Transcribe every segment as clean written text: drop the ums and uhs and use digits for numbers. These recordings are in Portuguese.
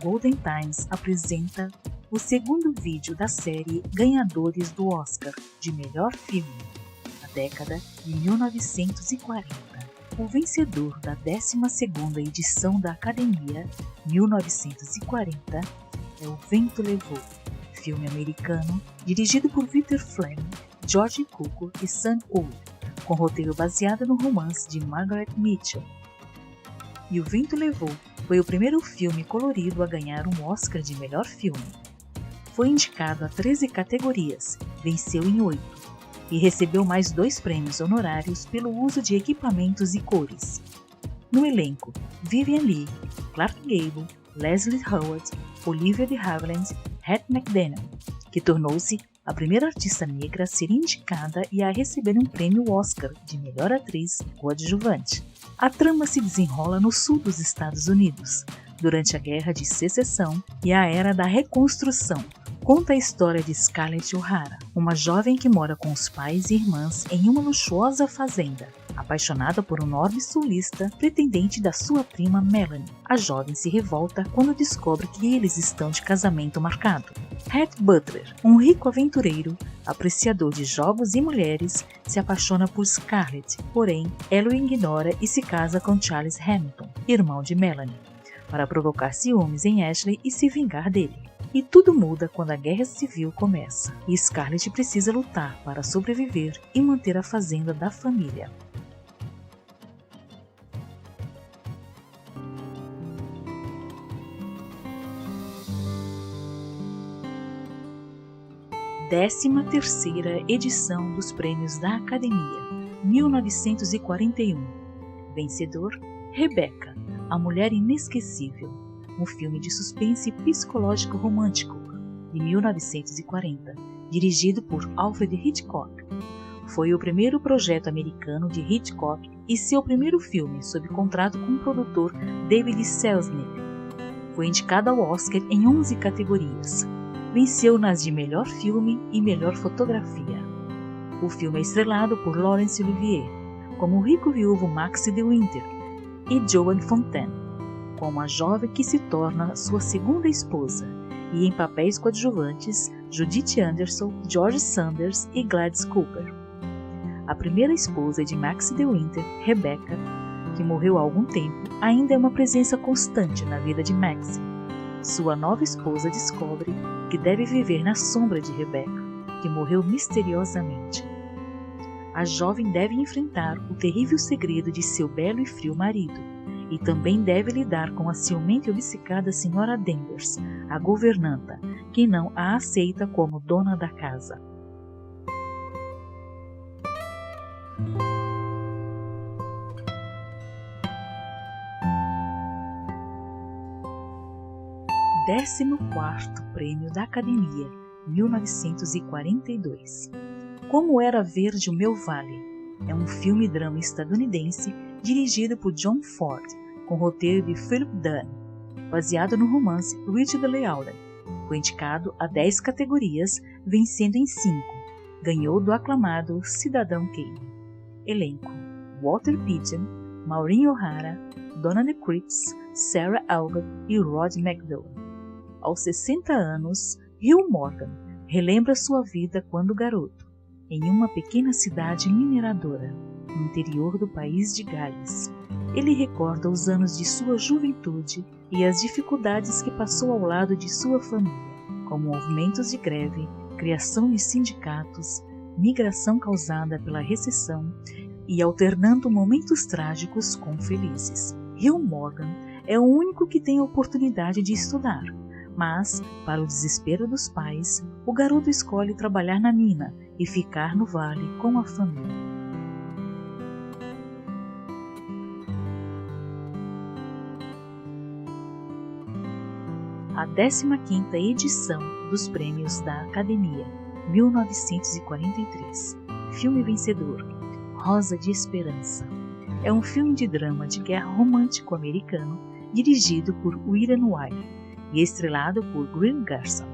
Golden Times apresenta o segundo vídeo da série Ganhadores do Oscar de Melhor Filme, na década de 1940. O vencedor da 12ª edição da Academia, 1940, é O Vento Levou, filme americano dirigido por Peter Fleming, George Cukor e Sam Wood, com roteiro baseado no romance de Margaret Mitchell. E O Vento Levou foi o primeiro filme colorido a ganhar um Oscar de melhor filme. Foi indicado a 13 categorias, venceu em 8 e recebeu mais 2 prêmios honorários pelo uso de equipamentos e cores. No elenco, Vivien Leigh, Clark Gable, Leslie Howard, Olivia de Havilland, Hattie McDaniel, que tornou-se a primeira artista negra a ser indicada e a receber um prêmio Oscar de melhor atriz coadjuvante. A trama se desenrola no sul dos Estados Unidos, durante a Guerra de Secessão e a Era da Reconstrução. Conta a história de Scarlett O'Hara, uma jovem que mora com os pais e irmãs em uma luxuosa fazenda, apaixonada por um nobre sulista pretendente da sua prima Melanie. A jovem se revolta quando descobre que eles estão de casamento marcado. Rhett Butler, um rico aventureiro, apreciador de jogos e mulheres, se apaixona por Scarlett, porém ela o ignora e se casa com Charles Hamilton, irmão de Melanie, para provocar ciúmes em Ashley e se vingar dele. E tudo muda quando a Guerra Civil começa, e Scarlett precisa lutar para sobreviver e manter a fazenda da família. Décima terceira edição dos Prêmios da Academia, 1941. Vencedor, Rebecca, a Mulher Inesquecível, um filme de suspense psicológico romântico, de 1940, dirigido por Alfred Hitchcock. Foi o primeiro projeto americano de Hitchcock e seu primeiro filme sob contrato com o produtor David Selznick. Foi indicado ao Oscar em 11 categorias. Venceu nas de Melhor Filme e Melhor Fotografia. O filme é estrelado por Laurence Olivier, como o rico viúvo Max de Winter, e Joan Fontaine, como a jovem que se torna sua segunda esposa, e em papéis coadjuvantes Judith Anderson, George Sanders e Gladys Cooper. A primeira esposa de Max de Winter, Rebecca, que morreu há algum tempo, ainda é uma presença constante na vida de Max. Sua nova esposa descobre que deve viver na sombra de Rebecca, que morreu misteriosamente. A jovem deve enfrentar o terrível segredo de seu belo e frio marido, e também deve lidar com a ciumenta e obcecada senhora Danvers, a governanta, que não a aceita como dona da casa. Décimo quarto Prêmio da Academia, 1942. Como Era Verde o Meu Vale, é um filme-drama estadunidense dirigido por John Ford, com roteiro de Philip Dunne, baseado no romance Richard Lealden. Foi indicado a 10 categorias, vencendo em 5. Ganhou do aclamado Cidadão Kane. Elenco: Walter Pidgeon, Maureen O'Hara, Donna Creeks, Sarah Algot e Rod McDowell. Aos 60 anos, Hugh Morgan relembra sua vida quando garoto, em uma pequena cidade mineradora, no interior do país de Gales. Ele recorda os anos de sua juventude e as dificuldades que passou ao lado de sua família, como movimentos de greve, criação de sindicatos, migração causada pela recessão e alternando momentos trágicos com felizes. Hugh Morgan é o único que tem a oportunidade de estudar, mas, para o desespero dos pais, o garoto escolhe trabalhar na mina e ficar no vale com a família. A 15ª edição dos Prêmios da Academia, 1943. Filme vencedor, Rosa de Esperança. É um filme de drama de guerra romântico americano dirigido por William Wyler e estrelado por Greene Garson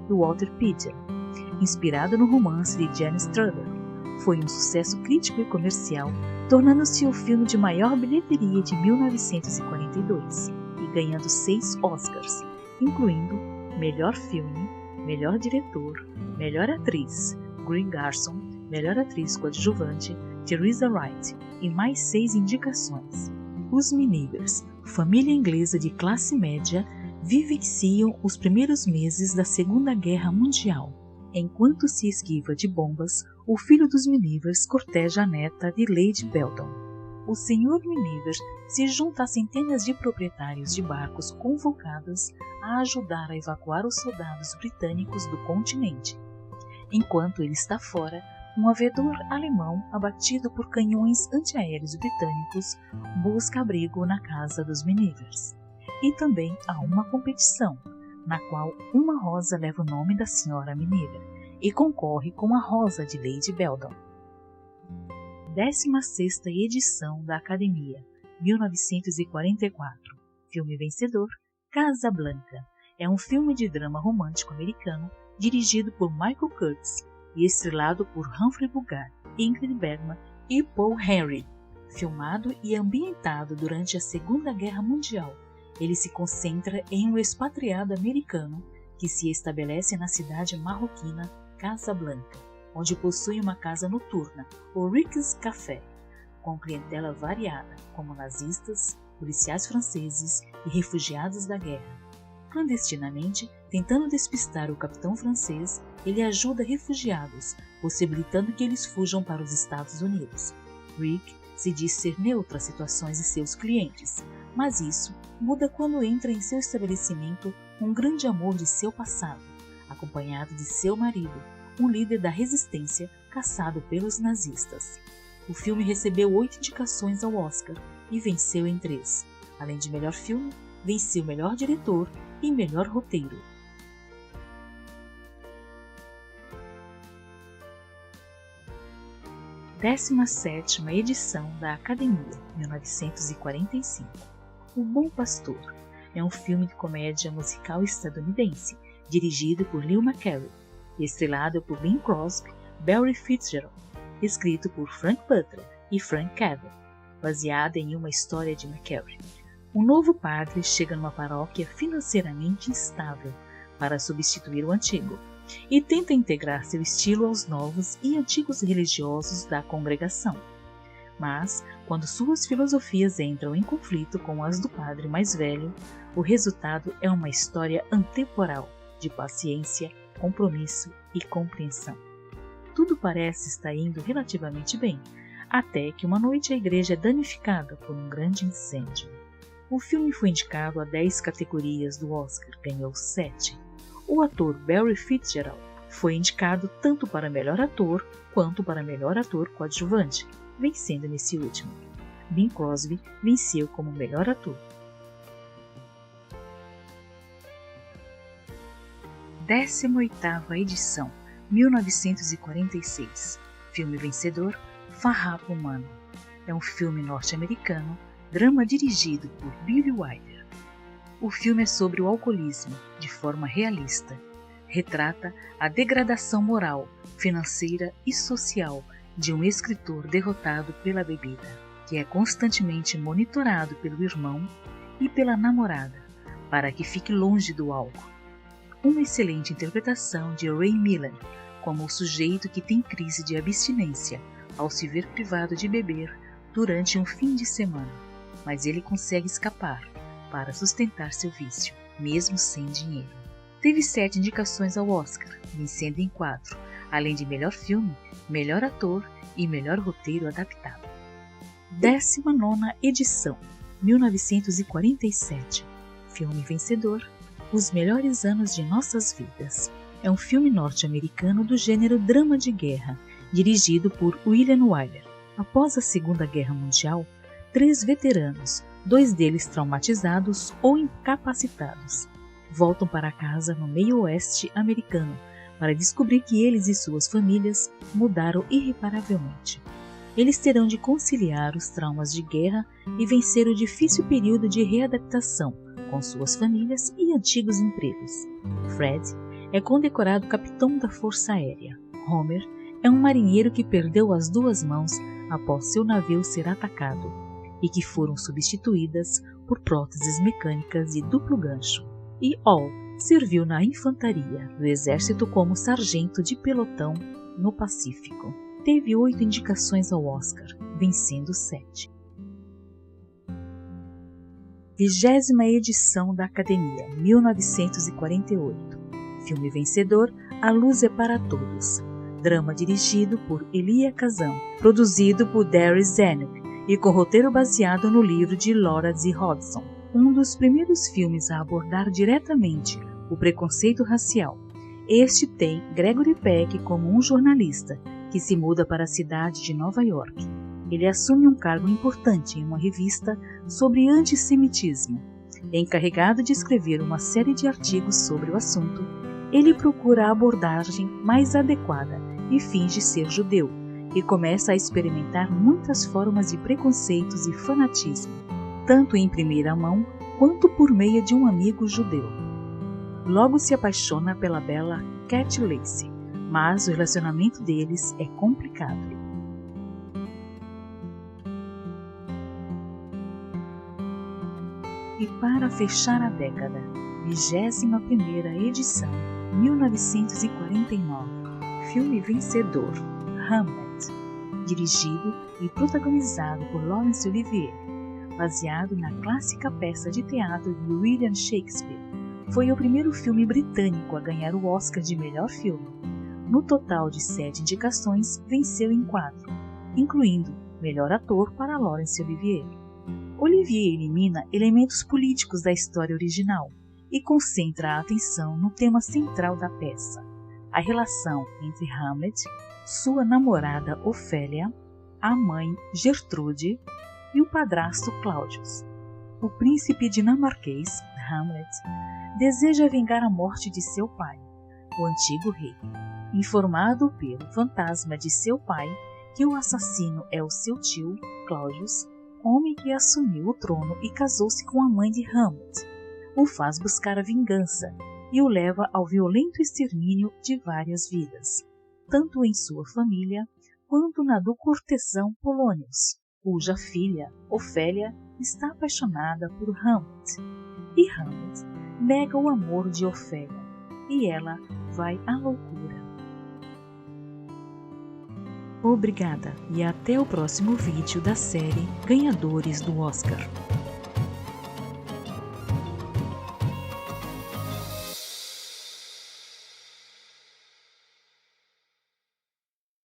e Walter Pidgeon, inspirado no romance de Jane Strother. Foi um sucesso crítico e comercial, tornando-se o filme de maior bilheteria de 1942 e ganhando 6 Oscars, incluindo melhor filme, melhor diretor, melhor atriz, Brie Larson, melhor atriz coadjuvante, Teresa Wright, e mais 6 indicações. Os Minivers, família inglesa de classe média, vivenciam os primeiros meses da Segunda Guerra Mundial. Enquanto se esquiva de bombas, o filho dos Minivers corteja a neta de Lady Belton. O Sr. Miniver se junta a centenas de proprietários de barcos convocados a ajudar a evacuar os soldados britânicos do continente. Enquanto ele está fora, um aviador alemão abatido por canhões antiaéreos britânicos busca abrigo na casa dos Minivers. E também há uma competição, na qual uma rosa leva o nome da Sra. Miniver e concorre com a rosa de Lady Belton. 16ª edição da Academia, 1944. Filme vencedor, Casablanca. É um filme de drama romântico americano dirigido por Michael Curtiz e estrelado por Humphrey Bogart, Ingrid Bergman e Paul Henry. Filmado e ambientado durante a Segunda Guerra Mundial, ele se concentra em um expatriado americano que se estabelece na cidade marroquina Casablanca, onde possui uma casa noturna, o Rick's Café, com clientela variada, como nazistas, policiais franceses e refugiados da guerra. Clandestinamente, tentando despistar o capitão francês, ele ajuda refugiados, possibilitando que eles fujam para os Estados Unidos. Rick se diz ser neutro às situações de seus clientes, mas isso muda quando entra em seu estabelecimento um grande amor de seu passado, acompanhado de seu marido, um líder da resistência caçado pelos nazistas. O filme recebeu 8 indicações ao Oscar e venceu em 3. Além de melhor filme, venceu melhor diretor e melhor roteiro. – 17ª edição da Academia, 1945. O Bom Pastor é um filme de comédia musical estadunidense, dirigido por Leo McCarey, estrelado por Bing Crosby, Barry Fitzgerald, escrito por Frank Butler e Frank Cavell, baseada em uma história de McCarey. Um novo padre chega numa paróquia financeiramente instável para substituir o antigo e tenta integrar seu estilo aos novos e antigos religiosos da congregação. Mas, quando suas filosofias entram em conflito com as do padre mais velho, o resultado é uma história antemporal de paciência, compromisso e compreensão. Tudo parece estar indo relativamente bem, até que uma noite a igreja é danificada por um grande incêndio. O filme foi indicado a 10 categorias do Oscar, ganhou 7. O ator Barry Fitzgerald foi indicado tanto para melhor ator quanto para melhor ator coadjuvante, vencendo nesse último. Bing Crosby venceu como melhor ator. 18ª edição, 1946. Filme vencedor, Farrapo Humano. É um filme norte-americano, drama dirigido por Billy Wilder. O filme é sobre o alcoolismo, de forma realista. Retrata a degradação moral, financeira e social de um escritor derrotado pela bebida, que é constantemente monitorado pelo irmão e pela namorada, para que fique longe do álcool. Uma excelente interpretação de Ray Milland como o sujeito que tem crise de abstinência ao se ver privado de beber durante um fim de semana, mas ele consegue escapar para sustentar seu vício, mesmo sem dinheiro. Teve 7 indicações ao Oscar, vencendo em 4, além de melhor filme, melhor ator e melhor roteiro adaptado. 19ª edição, 1947. Filme vencedor, Os Melhores Anos de Nossas Vidas. É um filme norte-americano do gênero drama de guerra, dirigido por William Wyler. Após a Segunda Guerra Mundial, 3 veteranos, 2 deles traumatizados ou incapacitados, voltam para casa no meio-oeste americano para descobrir que eles e suas famílias mudaram irreparavelmente. Eles terão de conciliar os traumas de guerra e vencer o difícil período de readaptação com suas famílias e antigos empregos. Fred é condecorado capitão da Força Aérea. Homer é um marinheiro que perdeu as 2 mãos após seu navio ser atacado e que foram substituídas por próteses mecânicas de duplo gancho. e Hall serviu na infantaria do exército como sargento de pelotão no Pacífico. Teve 8 indicações ao Oscar, vencendo 7. 20ª edição da Academia, 1948. Filme vencedor, A Luz é para Todos. Drama dirigido por Elia Kazan, produzido por Darryl Zanuck e com roteiro baseado no livro de Laura Z. Hodgson. Um dos primeiros filmes a abordar diretamente o preconceito racial. Este tem Gregory Peck como um jornalista que se muda para a cidade de Nova York. Ele assume um cargo importante em uma revista sobre antissemitismo. Encarregado de escrever uma série de artigos sobre o assunto, ele procura a abordagem mais adequada e finge ser judeu, e começa a experimentar muitas formas de preconceitos e fanatismo, tanto em primeira mão quanto por meio de um amigo judeu. Logo se apaixona pela bela Cat Lacey, mas o relacionamento deles é complicado. E para fechar a década, 21ª edição, 1949, filme vencedor, Hamlet, dirigido e protagonizado por Laurence Olivier, baseado na clássica peça de teatro de William Shakespeare. Foi o primeiro filme britânico a ganhar o Oscar de melhor filme. No total de 7 indicações, venceu em 4, incluindo melhor ator para Laurence Olivier. Olivier elimina elementos políticos da história original e concentra a atenção no tema central da peça, a relação entre Hamlet, sua namorada Ofélia, a mãe Gertrude e o padrasto Claudius. O príncipe dinamarquês, Hamlet, deseja vingar a morte de seu pai, o antigo rei. Informado pelo fantasma de seu pai que o assassino é o seu tio, Claudius, homem que assumiu o trono e casou-se com a mãe de Hamlet, o faz buscar a vingança e o leva ao violento extermínio de várias vidas, tanto em sua família quanto na do cortesão Polônios, cuja filha, Ofélia, está apaixonada por Hamlet. E Hamlet nega o amor de Ofélia, e ela vai à loucura. Obrigada e até o próximo vídeo da série Ganhadores do Oscar.